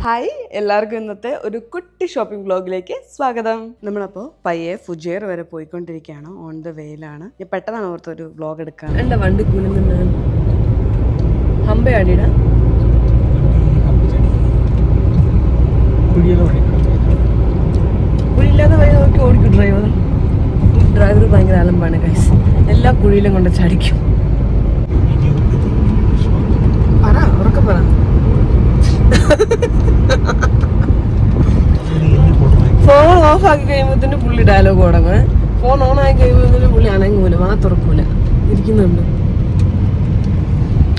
Hi, എല്ലാവർക്കും ഇന്നത്തെ ഒരു കുട്ടി ഷോപ്പിംഗ് വ്ലോഗിലേക്ക് സ്വാഗതം. നമ്മളപ്പോൾ പയ്യെ ഫുജേർ വരെ പോയിക്കൊണ്ടിരിക്കുകയാണ്. ഓൺ ദ വേയിലാണ്. ഞാൻ പെട്ടെന്നാണ് ഓർത്ത് ഒരു വ്ലോഗ് എടുക്കാൻ. എൻ്റെ വണ്ടി കുലുങ്ങുന്നുണ്ട്. ഹമ്പയാടിയുടെ കുഴിയില്ലാതെ വഴി നോക്കി ഓടിക്കും ഡ്രൈവർ ഭയങ്കര അലമ്പാണ് ഗൈസ്. എല്ലാ കുഴിയിലും കൊണ്ട് ചടിക്കും. പറ ഉറക്കെ പറ. ഫോൺ ഓഫ് ആക്കി കഴിയുമ്പോഴത്തേന് പുള്ളി ഡയലോഗ് തുടങ്ങും. ഫോൺ ഓൺ ആക്കി കഴിയുമ്പോഴത്തേന് പുള്ളി അനങ്ങൂല, വാ തുറക്കൂല, ഇരിക്കുന്നുണ്ട്.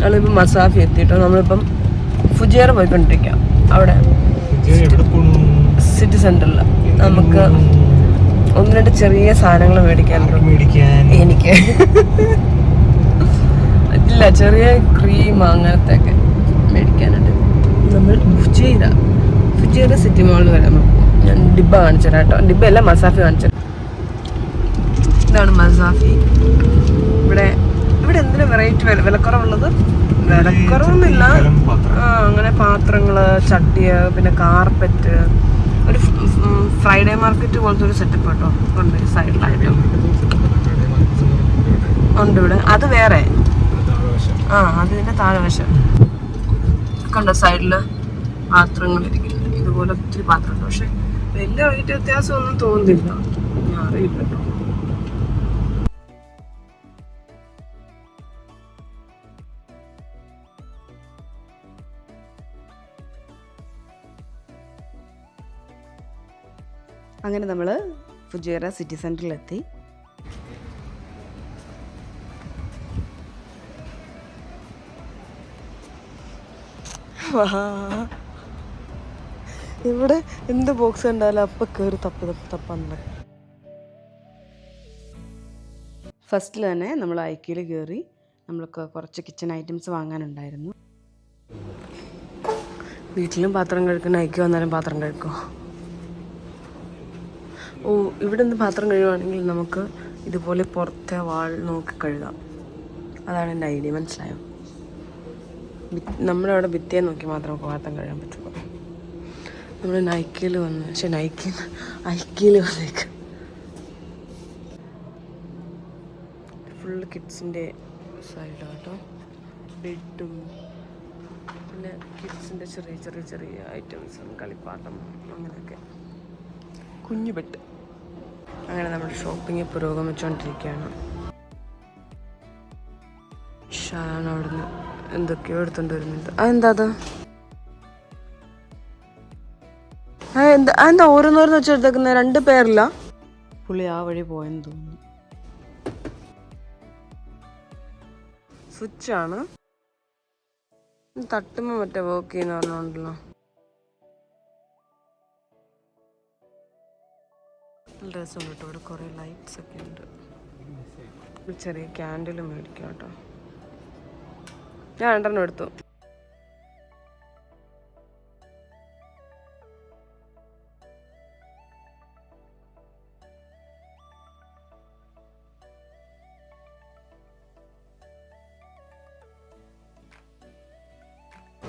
നമ്മളിപ്പം മസാഫി എത്തിയിട്ടോ. നമ്മളിപ്പം ഫുജിയർ പോയിക്കൊണ്ടിരിക്കാം. അവിടെ സിറ്റി സെന്ററിൽ നമുക്ക് ഒന്ന് രണ്ട് ചെറിയ സാധനങ്ങൾ മേടിക്കാനുണ്ട്. എനിക്ക് ഇല്ല, ചെറിയ ക്രീം അങ്ങനത്തെ ഒക്കെ മേടിക്കാനുണ്ട്. നമ്മൾ ഫുജിയർ സിറ്റി മോളിൽ വരാൻ നോക്കും. ഞാൻ ഡിബ കാണിച്ചു തരാം കേട്ടോ. ഡിബ അല്ല, മസാഫി കാണിച്ചു. ഇതാണ് മസാഫി. ഇവിടെ എന്തിനാ വെറൈറ്റി വിലക്കുറവുള്ളത്? വിലക്കുറവൊന്നുമില്ല. അങ്ങനെ പാത്രങ്ങള്, ചട്ടിയ, പിന്നെ കാർപ്പറ്റ്, ഒരു ഫ്രൈഡേ മാർക്കറ്റ് പോലത്തെ ഒരു സെറ്റപ്പ് കേട്ടോ ഉണ്ട് സൈഡിലായിട്ട് ഉണ്ട് ഇവിടെ. അത് വേറെ, അതിന്റെ താഴെവശം കണ്ടോ സൈഡില് പാത്രങ്ങൾ ഇരിക്കുന്നു. ഇതുപോലെ ഒത്തിരി പാത്രമുണ്ട്. പക്ഷെ വലിയ റേറ്റ് വ്യത്യാസമൊന്നും തോന്നുന്നില്ല. ഞാൻ അറിയില്ല കേട്ടോ. അങ്ങനെ നമ്മൾ ഫുജിയറ സിറ്റി സെൻറ്ററിലെത്തി. ഇവിടെ എന്ത് ബോക്സ് കണ്ടാലും അപ്പം കയറി തപ്പാൻ നടക്കും. ഫസ്റ്റിൽ തന്നെ നമ്മൾ ഐക്യയിൽ കയറി. നമ്മൾക്ക് കുറച്ച് കിച്ചൺ ഐറ്റംസ് വാങ്ങാനുണ്ടായിരുന്നു. വീട്ടിലും പാത്രം കഴുകുന്ന ഐക്യ വന്നാലും പാത്രം കഴുകും. ഇവിടെ നിന്ന് പാത്രം കഴുകുകയാണെങ്കിൽ നമുക്ക് ഇതുപോലെ പുറത്തെ വാൾ നോക്കി കഴുകാം. അതാണ് എൻ്റെ ഐഡിയ. മനസ്സിലായോ? നമ്മളവിടെ ഭിത്തിയെ നോക്കി മാത്രം നമുക്ക് പാത്രം കഴുകാൻ പറ്റുള്ളൂ. നമ്മൾ ഐക്യയിൽ വന്ന് ഐക്യയിൽ വന്നേക്ക് ഫുള്ള് കിഡ്സിൻ്റെ സൈഡാണ് കേട്ടോ. ബെഡും പിന്നെ കിഡ്സിൻ്റെ ചെറിയ ഐറ്റംസും, കളിപ്പാട്ടം, അങ്ങനെയൊക്കെ കുഞ്ഞു ബെഡ്. അങ്ങനെ നമ്മുടെ ഷോപ്പിംഗ് പുരോഗമിച്ചുകൊണ്ടിരിക്കുകയാണ്. ഷാൻ അവിടുന്ന് എന്തൊക്കെയോ എടുത്തോണ്ട് വരുന്നുണ്ട്. അതെന്താ അതെന്താ ഓരോന്നോരോന്ന് വെച്ചെടുത്തേക്കുന്ന? 2 പേരില്ല. പുള്ളി ആ വഴി പോയെന്ന് തോന്നുന്നു. സ്വിച്ചാണ്. തട്ടുമ്പോൾ മറ്റേ വർക്ക് ചെയ്യുന്ന പറഞ്ഞോണ്ടല്ലോ. നല്ല രസമുണ്ട് കേട്ടോ. ഇവിടെ കുറേ ലൈറ്റ്സ് ഒക്കെ ഉണ്ട്. ചെറിയ ക്യാൻഡിൽ മേടിക്കാം കേട്ടോ. ഞാൻ 2 എടുത്തു.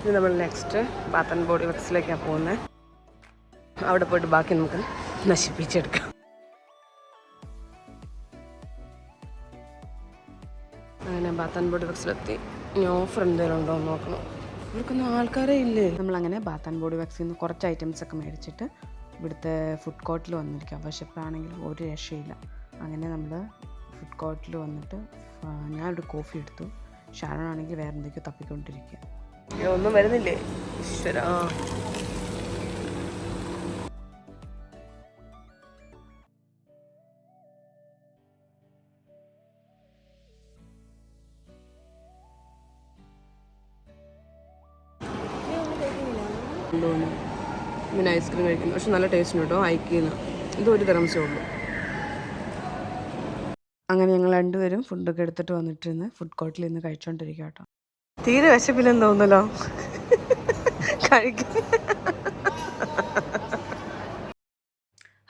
ഇത് നമ്മൾ നെക്സ്റ്റ് ബാത്ത് ആൻഡ് ബോഡി വർക്സിലേക്കാണ് പോകുന്നത്. അവിടെ പോയിട്ട് ബാക്കി നമുക്ക് നശിപ്പിച്ചെടുക്കാം. അങ്ങനെ ബാത്ത് ആൻഡ് ബോഡി വർക്സിലെത്തി. ഇനി ഓഫർ എന്തെങ്കിലും ഉണ്ടോ എന്ന് നോക്കണം. ഇവർക്കൊന്നും ആൾക്കാരേ ഇല്ലേ. നമ്മളങ്ങനെ ബാത്ത് ആൻഡ് ബോഡി വർക്സിൽ നിന്ന് കുറച്ച് ഐറ്റംസ് ഒക്കെ മേടിച്ചിട്ട് ഇവിടുത്തെ ഫുഡ് കോർട്ടിൽ വന്നിരിക്കാം. പക്ഷെ ഇപ്പോഴാണെങ്കിൽ ഒരു രക്ഷയില്ല. അങ്ങനെ നമ്മൾ ഫുഡ് കോർട്ടിൽ വന്നിട്ട് ഞാനൊരു കോഫി എടുത്തു. ഷാരോണാണെങ്കിൽ വേറെ എന്തൊക്കെയോ തപ്പിക്കൊണ്ടിരിക്കുക. ഒന്നും വരുന്നില്ലേ ഈശ്വരാ. പിന്നെ ഐസ്ക്രീം കഴിക്കുന്നു. പക്ഷെ നല്ല ടേസ്റ്റ് കേട്ടോ. ഐക്കിന്ന് ഇത് 1 തരംസേ ഉള്ളൂ. അങ്ങനെ ഞങ്ങൾ 2 പേരും ഫുഡൊക്കെ എടുത്തിട്ട് വന്നിട്ടിരുന്ന് ഫുഡ് കോർട്ടിൽ നിന്ന് കഴിച്ചോണ്ടിരിക്കുക കേട്ടോ. തീരെ വിശപ്പില്ലെന്ന് തോന്നുന്നല്ലോ. കഴിക്കും.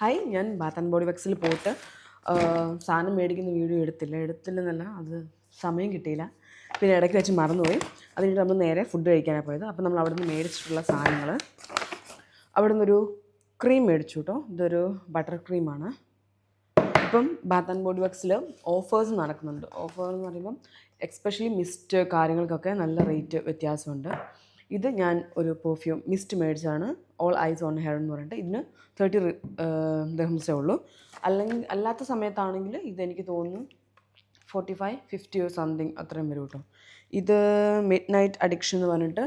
ഹായ്, ഞാൻ ബാത്ത് ആൻഡ് ബോഡി വർക്സിൽ പോയിട്ട് സാധനം മേടിക്കുന്ന വീഡിയോ എടുത്തില്ലെന്നല്ല, അത് സമയം കിട്ടിയില്ല. പിന്നെ ഇടയ്ക്ക് വെച്ച് മറന്നുപോയി. അതിന് നമ്മൾ നേരെ ഫുഡ് കഴിക്കാനാണ് പോയത്. അപ്പോൾ നമ്മൾ അവിടെ നിന്ന് മേടിച്ചിട്ടുള്ള സാധനങ്ങൾ, അവിടെ നിന്നൊരു ക്രീം മേടിച്ചു കേട്ടോ. ഇതൊരു ബട്ടർ ക്രീമാണ്. ഇപ്പം ബാത്ത് ആൻഡ് ബോഡി വർക്സിൽ ഓഫേഴ്സ് നടക്കുന്നുണ്ട്. ഓഫർ എന്ന് പറയുമ്പം എക്സ്പെഷ്യലി മിസ്റ്റ് കാര്യങ്ങൾക്കൊക്കെ നല്ല റേറ്റ് വ്യത്യാസമുണ്ട്. ഇത് ഞാൻ ഒരു പെർഫ്യൂം മിസ്റ്റ് മേടിച്ചാണ്, ഓൾ ഐസ് ഓൺ ഹെയർ എന്ന് പറഞ്ഞിട്ട്. ഇതിന് 30 ദിർഹംസേ ഉള്ളൂ. അല്ലാത്ത സമയത്താണെങ്കിൽ ഇതെനിക്ക് തോന്നുന്നു 45-50 സംതിങ് അത്രയും വരും കേട്ടോ. ഇത് മിഡ് നൈറ്റ് അഡിക്ഷൻ എന്ന് പറഞ്ഞിട്ട്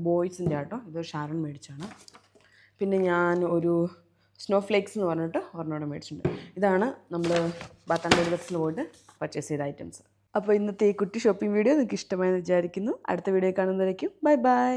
ബോയ്സിൻ്റെ ആട്ടോ. ഇത് ഷാരോൺ മേടിച്ചാണ്. പിന്നെ ഞാൻ ഒരു സ്നോ ഫ്ലേക്സ് എന്ന് പറഞ്ഞിട്ട് ഒരെണ്ണോടെ മേടിച്ചിട്ടുണ്ട്. ഇതാണ് നമ്മൾ ബാത്ത് ആൻഡ് ബോഡി വർക്സിൽ പോയിട്ട് പർച്ചേസ് ചെയ്ത ഐറ്റംസ്. അപ്പോൾ ഇന്നത്തെ ഈ കുട്ടി ഷോപ്പിംഗ് വീഡിയോ നിങ്ങൾക്ക് ഇഷ്ടമായെന്ന് വിചാരിക്കുന്നു. അടുത്ത വീഡിയോ കാണുന്നതായിരിക്കും. Bye bye.